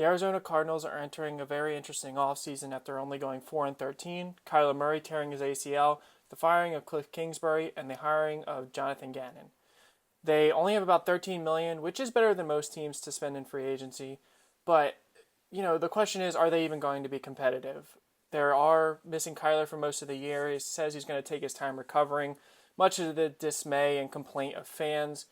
The Arizona Cardinals are entering a very interesting offseason after only going 4-13, Kyler Murray tearing his ACL, the firing of Cliff Kingsbury, and the hiring of Jonathan Gannon. They only have about $13 million, which is better than most teams to spend in free agency. But, the question is, are they even going to be competitive? They are missing Kyler for most of the year. He says he's going to take his time recovering, much to the dismay and complaint of fans.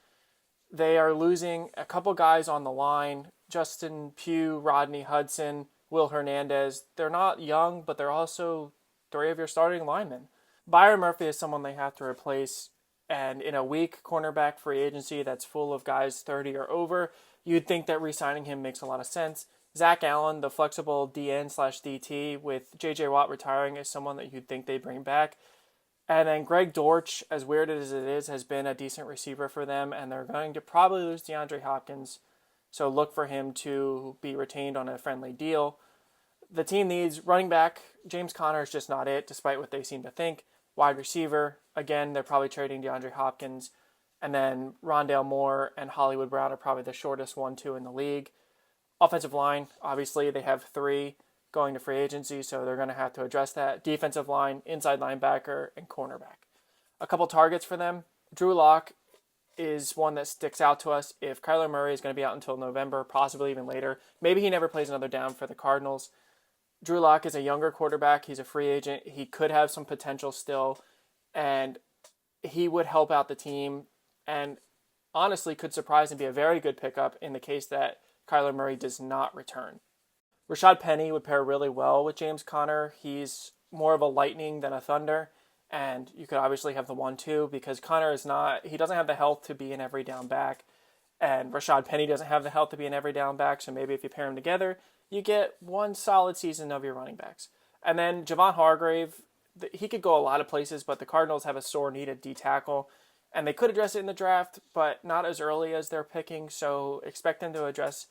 They are losing a couple guys on the line, Justin Pugh, Rodney Hudson, Will Hernandez. They're not young, but they're also three of your starting linemen. Byron Murphy is someone they have to replace, and in a weak cornerback free agency that's full of guys 30 or over, you'd think that re-signing him makes a lot of sense. Zach Allen, the flexible DN/DT, with J.J. Watt retiring, is someone that you'd think they'd bring back. And then Greg Dortch, as weird as it is, has been a decent receiver for them, and they're going to probably lose DeAndre Hopkins, so look for him to be retained on a friendly deal. The team needs running back. James Conner is just not it, despite what they seem to think. Wide receiver, again, they're probably trading DeAndre Hopkins. And then Rondale Moore and Hollywood Brown are probably the shortest 1-2 in the league. Offensive line, obviously, they have three going to free agency, so they're going to have to address that. Defensive line, inside linebacker, and cornerback. A couple targets for them. Drew Lock is one that sticks out to us. If Kyler Murray is going to be out until November, possibly even later, maybe he never plays another down for the Cardinals. Drew Lock is a younger quarterback. He's a free agent. He could have some potential still, and he would help out the team and honestly could surprise and be a very good pickup in the case that Kyler Murray does not return. Rashad Penny would pair really well with James Conner. He's more of a lightning than a thunder, and you could obviously have the 1-2 because Conner he doesn't have the health to be an every down back, and Rashad Penny doesn't have the health to be an every down back, so maybe if you pair them together, you get one solid season of your running backs. And then Javon Hargrave, he could go a lot of places, but the Cardinals have a sore need at D-tackle, and they could address it in the draft, but not as early as they're picking, so expect them to address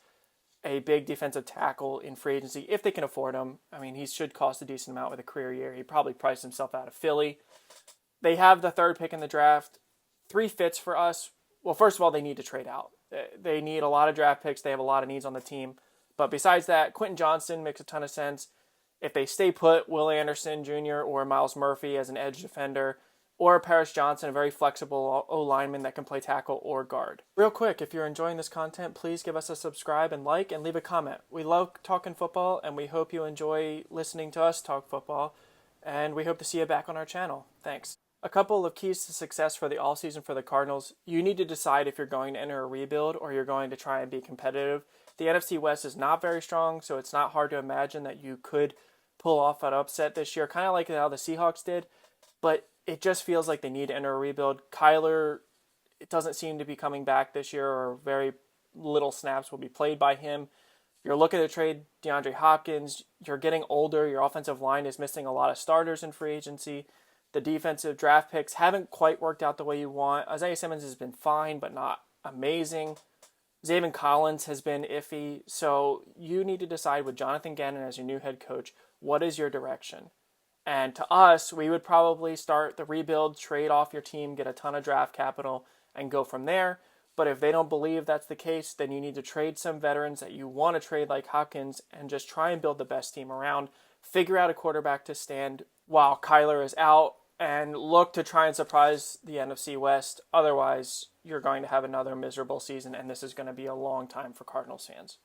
a big defensive tackle in free agency if they can afford him. I mean, he should cost a decent amount with a career year. He probably priced himself out of Philly. They have the third pick in the draft. 3 fits for us. Well, first of all, they need to trade out. They need a lot of draft picks. They have a lot of needs on the team. But besides that, Quentin Johnston makes a ton of sense. If they stay put, Will Anderson Jr. or Miles Murphy as an edge defender, or Paris Johnson, a very flexible O-lineman that can play tackle or guard. Real quick, if you're enjoying this content, please give us a subscribe and like and leave a comment. We love talking football, and we hope you enjoy listening to us talk football, and we hope to see you back on our channel. Thanks. A couple of keys to success for the offseason for the Cardinals. You need to decide if you're going to enter a rebuild or you're going to try and be competitive. The NFC West is not very strong, so it's not hard to imagine that you could pull off an upset this year, kind of like how the Seahawks did, but it just feels like they need to enter a rebuild. Kyler, it doesn't seem to be coming back this year, or very little snaps will be played by him. You're looking to trade DeAndre Hopkins. You're getting older. Your offensive line is missing a lot of starters in free agency. The defensive draft picks haven't quite worked out the way you want. Isaiah Simmons has been fine, but not amazing. Zaven Collins has been iffy. So you need to decide with Jonathan Gannon as your new head coach, what is your direction? And to us, we would probably start the rebuild, trade off your team, get a ton of draft capital, and go from there. But if they don't believe that's the case, then you need to trade some veterans that you want to trade like Hopkins and just try and build the best team around. Figure out a quarterback to stand while Kyler is out and look to try and surprise the NFC West. Otherwise, you're going to have another miserable season, and this is going to be a long time for Cardinals fans.